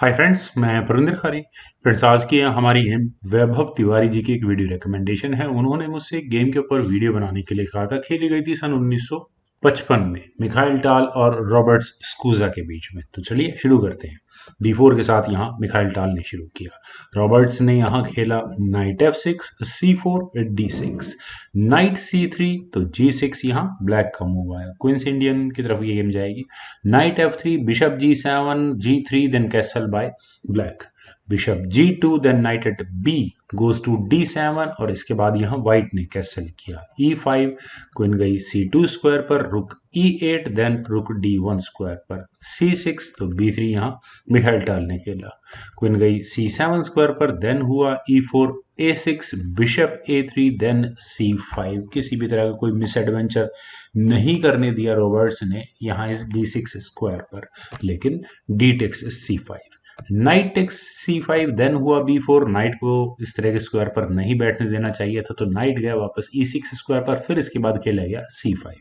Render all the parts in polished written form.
Hi friends, मैं प्रविंदर खारी। Friends, आज की हमारी गेम वैभव तिवारी जी की एक वीडियो रिकमेंडेशन है। उन्होंने मुझसे एक गेम के ऊपर वीडियो बनाने के लिए कहा था। खेली गई थी सन 1955 में मिखाइल टाल और रॉबर्ट्स स्कूजा के बीच में। तो चलिए शुरू करते हैं। D4 के साथ यहाँ मिखाइल टाल ने शुरू किया। रॉबर्ट्स ने यहाँ खेला night F6, C4, D6, night C3, तो G6 यहाँ ब्लैक का मूव आया। क्वींस इंडियन की तरफ ये गेम जाएगी। Knight F3, bishop G7, G3, then castle by black. Bishop G2, then knight at B goes to D7 और इसके बाद यहाँ व्हाइट ने कैसल किया E5, क्वीन गई C2 स्क्वायर पर, रुक E8, देन रुक D1 स्क्वायर पर C6, तो B3 यहाँ मिखाइल टाल ने खेला। क्वीन गई C7 स्क्वायर पर, देन हुआ E4, A6, bishop A3, then C5। किसी भी तरह का कोई मिस एडवेंचर नहीं करने दिया रॉबर्ट्स ने यहाँ इस D6 स्क्वायर पर, लेकिन D takes C5, knight takes C5, then हुआ B4। नाइट को इस तरह के स्क्वायर पर नहीं बैठने देना चाहिए था, तो नाइट गया वापस E6 स्क्वायर पर, फिर इसके बाद खेला गया C5।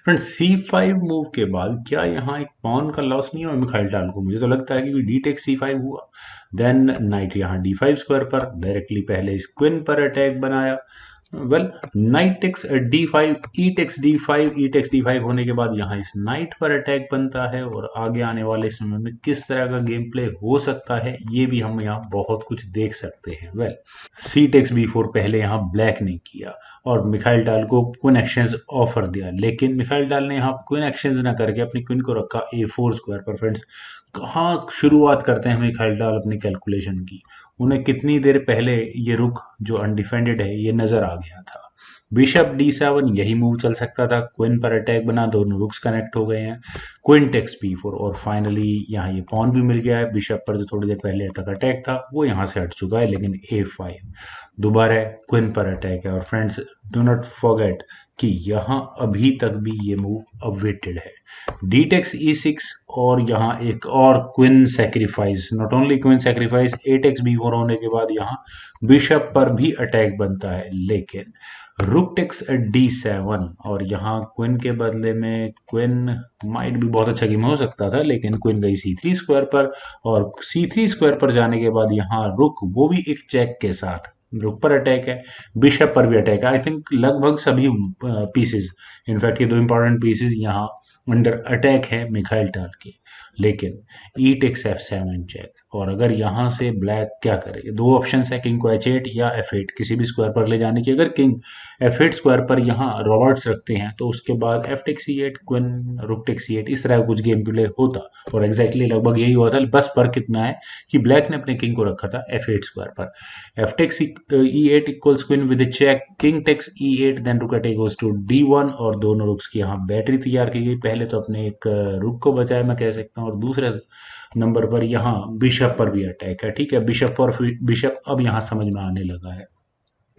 फ्रेंड्स, C5 मूव के बाद क्या यहाँ एक पॉन का लॉस नहीं हुआ मिखाइल टाल को? मुझे तो लगता है कि D टेक्स C5 हुआ। देन नाइट यहाँ D5 स्क्वायर पर, डायरेक्टली पहले इस क्वीन पर अटैक बनाया। वेल, नाइट टेक्स D5, ई टेक्स D5, ई टेक्स D5 होने के बाद यहाँ इस नाइट पर अटैक बनता है और आगे आने वाले समय में किस तरह का गेम प्ले हो सकता है ये भी हम यहाँ बहुत कुछ देख सकते हैं। वेल, सी टेक्स B4 पहले यहाँ ब्लैक ने किया और मिखाइल टाल को क्वीन एक्सचेंज ऑफर दिया, लेकिन मिखाइल टाल ने यहाँ क्वीन एक्सचेंज ना करके अपनी क्वीन को रखा A4 स्क्वायर पर। फ्रेंड्स, कहाँ शुरुआत करते हैं मिखाइल टाल अपनी कैलकुलेशन की? उन्हें कितनी देर पहले ये रुक जो अनडिफेंडेड है ये नजर आ गया था। बिशप D7 यही मूव चल सकता था। क्वीन पर अटैक बना, दोनों रुक्स कनेक्ट हो गए हैं। क्वीन टेक्स B4 और फाइनली यहाँ ये पॉन भी मिल गया है। बिशप पर जो थोड़ी देर पहले तक अटैक था वो यहाँ से हट चुका है, लेकिन A5 दोबारा क्वीन पर अटैक है। और फ्रेंड्स, डू नॉट फॉरगेट कि यहाँ अभी तक भी ये मूव अवेटेड है। D टेक्स E6 और यहाँ एक और queen sacrifice, not only queen sacrifice, A takes B4 होने के बाद यहाँ बिशप पर भी अटैक बनता है, लेकिन रुक टेक्स D7 और यहाँ क्वीन के बदले में क्वीन माइट भी बहुत अच्छा गेम हो सकता था, लेकिन क्वीन गई C3 स्क्वायर पर और C3 स्क्वायर पर जाने के बाद यहाँ रुक, वो भी एक चेक के साथ, रुक पर अटैक है, बिशप पर भी अटैक है। आई थिंक लगभग सभी पीसेस, इनफैक्ट ये दो इंपॉर्टेंट पीसेस यहाँ अंडर अटैक है मिखाइल टाल के। लेकिन ई टेक्स F7 चेक, और अगर यहाँ से ब्लैक क्या करे? दो ऑप्शन है, किंग को H8 या F8 किसी भी स्क्वायर पर ले जाने की। अगर किंग F8 स्क्वायर पर यहाँ रॉबर्ट्स रखते हैं तो उसके बाद F takes C8, queen rook takes C8, इस तरह का कुछ गेम प्ले होता और एग्जैक्टली लगभग यही हुआ था। बस फर्क कितना है कि ब्लैक ने अपने किंग को रखा था F8 स्क्वायर पर। F takes E8 equals queen with check, king takes E8, then rook attack goes to D1 और दोनों रुक्स की यहाँ बैटरी तैयार की गई। पहले तो अपने एक रुक को बचाया मैं कह सकता हूँ, और दूसरे नंबर पर यहाँ बिशप पर भी अटैक है। ठीक है, बिशप और बिशप अब यहाँ समझ में आने लगा है।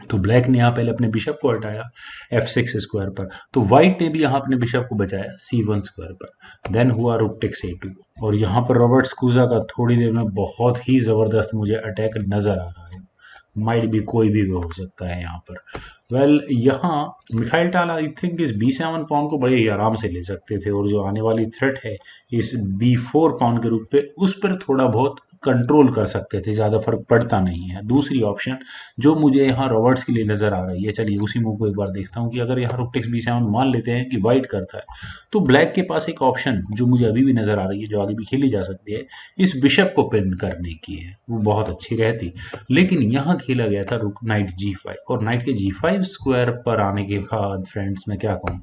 तो ब्लैक ने यहाँ पहले अपने बिशप को हटाया F6 स्क्वायर पर, तो व्हाइट ने भी यहाँ अपने बिशप को बचाया C1 स्क्वायर पर। देन हुआ रुक टेक्स A2 और यहाँ पर रॉबर्ट स्कूजा का थोड़ी देर में बहुत ही जबरदस्त मुझे अटैक नजर आ रहा है। माइट भी कोई भी हो सकता है यहाँ पर। वेल, यहाँ मिखाइल टाल आई थिंक इस B7 पॉन को बड़े ही आराम से ले सकते थे, और जो आने वाली थ्रेट है इस B4 पॉन के रूप पे, उस पर थोड़ा बहुत कंट्रोल कर सकते थे, ज़्यादा फर्क पड़ता नहीं है। दूसरी ऑप्शन जो मुझे यहाँ रॉबर्ट्स के लिए नज़र आ रही है, चलिए उसी मूव को एक बार देखता हूँ कि अगर यहाँ रुक टेक्स B7 मान लेते हैं कि वाइट करता है, तो ब्लैक के पास एक ऑप्शन जो मुझे अभी भी नज़र आ रही है, जो आगे भी खेली जा सकती है, इस बिशप को पिन करने की है, वो बहुत अच्छी रहती। लेकिन यहाँ खेला गया था रुक नाइट G5 और नाइट के G5 स्क्वायर पर आने के बाद फ्रेंड्स मैं क्या कहूँ,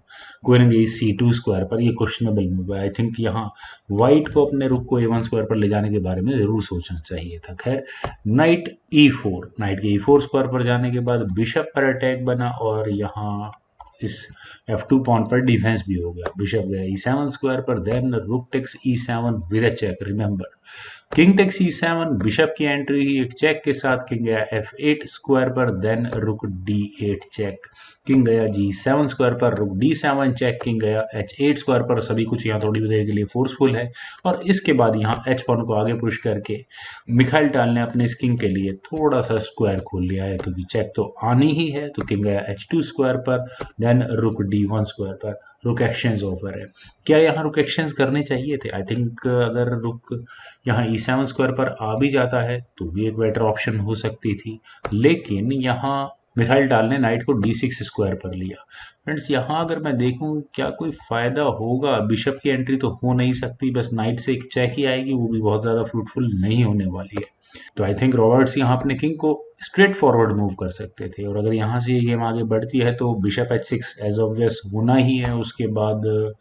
क्वीन गई C2 स्क्वायर पर, ये क्वेश्चनेबल मूव है। आई थिंक यहाँ व्हाइट को अपने रुक को A1 स्क्वायर पर ले जाने के बारे में जरूर सोचना चाहिए था। खैर, नाइट E4, नाइट के E4 स्क्वायर पर जाने के बाद बिशप पर अटैक बना और यहाँ इस F2 पॉन पर डिफेंस भी हो गया। बिशप गया E7 स्क्वायर पर, then rook takes E7 with a check. Remember, king takes E7, bishop की एंट्री ही एक चेक के साथ, किंग गया F8 स्क्वायर पर, देन रुक D8 चेक, किंग गया G7 स्क्वायर पर, रुक D7 चेक, किंग गया H8 स्क्वायर पर। सभी कुछ यहाँ थोड़ी देर के लिए फोर्सफुल है, और इसके बाद यहाँ H पॉन को आगे पुश करके मिखाइल टाल ने अपने इस किंग के लिए थोड़ा सा स्क्वायर खोल लिया है, क्योंकि चेक तो आनी ही है। तो किंग गया H2 स्क्वायर पर, देन रुक D1 स्क्वायर पर। रुक एक्सचेंज ऑफर है। क्या यहाँ रुक एक्सचेंज करने चाहिए थे? आई थिंक अगर रुक यहाँ E7 स्क्वायर पर आ भी जाता है तो भी एक बेटर ऑप्शन हो सकती थी, लेकिन यहाँ मिसाइल टाल ने नाइट को D6 स्क्वायर पर लिया। फ्रेंड्स यहाँ अगर मैं देखूँ क्या कोई फ़ायदा होगा, बिशप की एंट्री तो हो नहीं सकती, बस नाइट से एक चेक ही आएगी, वो भी बहुत ज़्यादा फ्रूटफुल नहीं होने वाली है। तो आई थिंक रॉबर्ट्स यहाँ अपने किंग को स्ट्रेट फॉरवर्ड मूव कर सकते थे, और अगर यहाँ से ये गेम आगे बढ़ती है तो बिशप H6 एज ऑब्वियस होना ही है। उसके बाद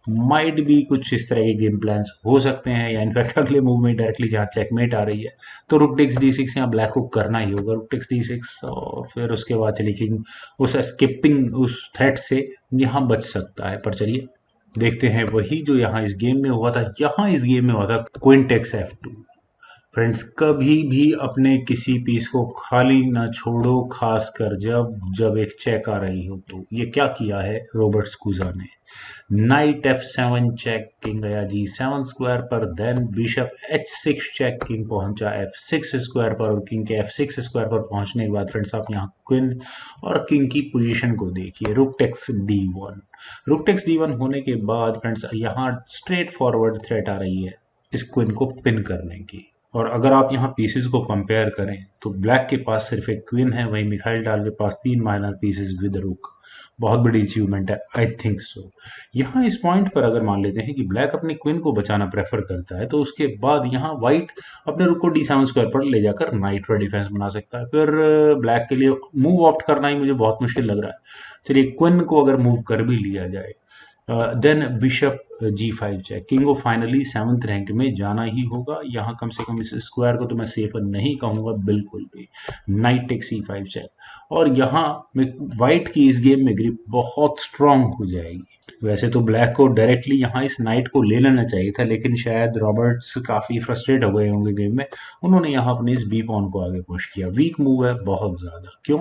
माइट भी कुछ इस तरह के गेम प्लान्स हो सकते हैं, या इनफैक्ट अगले मूव में डायरेक्टली जहाँ चेकमेट आ रही है तो रुक टेक्स D6 यहाँ ब्लैक को करना ही होगा, रुक टेक्स D6, और फिर उसके बाद चलिए किंग उस स्किपिंग उस थ्रेट से यहाँ बच सकता है। पर चलिए देखते हैं वही जो यहाँ इस गेम में हुआ था। यहाँ इस गेम में हुआ था क्वीन टेक्स F2। फ्रेंड्स कभी भी अपने किसी पीस को खाली ना छोड़ो, खासकर जब जब एक चेक आ रही हो। तो ये क्या किया है रॉबर्ट्स कूजा ने, नाइट F7 चेक, किंग गया G7 स्क्वायर पर, then bishop H6 check, king पहुंचा F6 स्क्वायर पर, और किंग के F6 स्क्वायर पर पहुंचने के बाद फ्रेंड्स आप यहाँ क्वीन और किंग की पोजीशन को देखिए, rook takes D1। Rook takes D1 होने के बाद फ्रेंड्स यहाँ स्ट्रेट फॉरवर्ड थ्रेट आ रही है इस क्वीन को पिन करने की। और अगर आप यहाँ पीसेस को कंपेयर करें तो ब्लैक के पास सिर्फ एक क्वीन है, वहीं मिखाइल टाल के पास 3 माइनर पीसेस विद रुक। बहुत बड़ी अचीवमेंट है, आई थिंक सो। यहाँ इस पॉइंट पर अगर मान लेते हैं कि ब्लैक अपनी क्वीन को बचाना प्रेफर करता है, तो उसके बाद यहाँ व्हाइट अपने रुक को D7 स्क्वायर पर ले जाकर नाइट पर डिफेंस बना सकता है। फिर ब्लैक के लिए मूव ऑप्ट करना ही मुझे बहुत मुश्किल लग रहा है। चलिए क्वीन को अगर मूव कर भी लिया जाए, then bishop G5 check, king को फाइनली 7th रैंक में जाना ही होगा। यहाँ कम से कम इस स्क्वायर को तो मैं सेफर नहीं कहूँगा बिल्कुल भी। नाइट टेक C5 चेक, और यहाँ वाइट की इस गेम में ग्रिप बहुत स्ट्रांग हो जाएगी। वैसे तो ब्लैक को डायरेक्टली यहाँ इस नाइट को ले लेना चाहिए था, लेकिन शायद रॉबर्ट्स काफ़ी फ्रस्ट्रेट हो गए होंगे गेम में, उन्होंने यहाँ अपने इस बी पॉन को आगे पुश किया। वीक मूव है बहुत ज़्यादा, क्यों?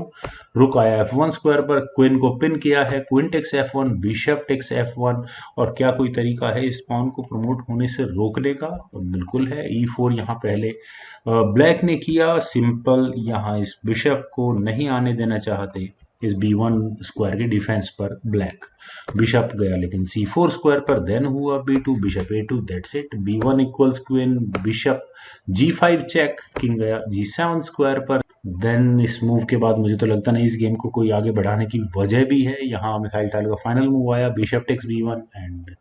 रुक आया F1 स्क्वायर पर, क्वीन को पिन किया है, queen takes F1, bishop takes F1, और क्या कोई तरीका है इस पॉन को प्रमोट होने से रोकने का? और बिल्कुल है। E4 यहाँ पहले ब्लैक ने किया, सिंपल यहाँ इस बिशप को नहीं आने देना चाहते इस B1 स्क्वायर के डिफेंस पर ब्लैक। बिशप गया लेकिन C4 स्क्वायर पर, देन हुआ B2, bishop A2, that's it. B1 equals queen, bishop G5 check, king गया G7 स्क्वायर पर। देन इस मूव के बाद मुझे तो लगता नहीं इस गेम को कोई आगे बढ़ाने की वजह भी है। यहाँ मिखाइल टाल का फाइनल मूव आया, bishop takes B1, and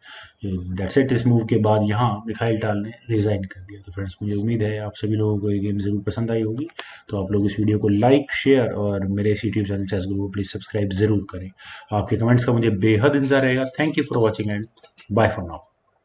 that's it. इस मूव के बाद यहाँ मिखाइल टाल ने रिजाइन कर दिया। तो फ्रेंड्स मुझे उम्मीद है आप सभी लोगों को ये गेम जरूर पसंद आई होगी। तो आप लोग इस वीडियो को लाइक, शेयर और मेरे इस यूट्यूब चैनल चेस गुरु को प्लीज़ सब्सक्राइब जरूर करें। आपके कमेंट्स का मुझे बेहद इंतजार रहेगा। Thank you for watching and bye for now.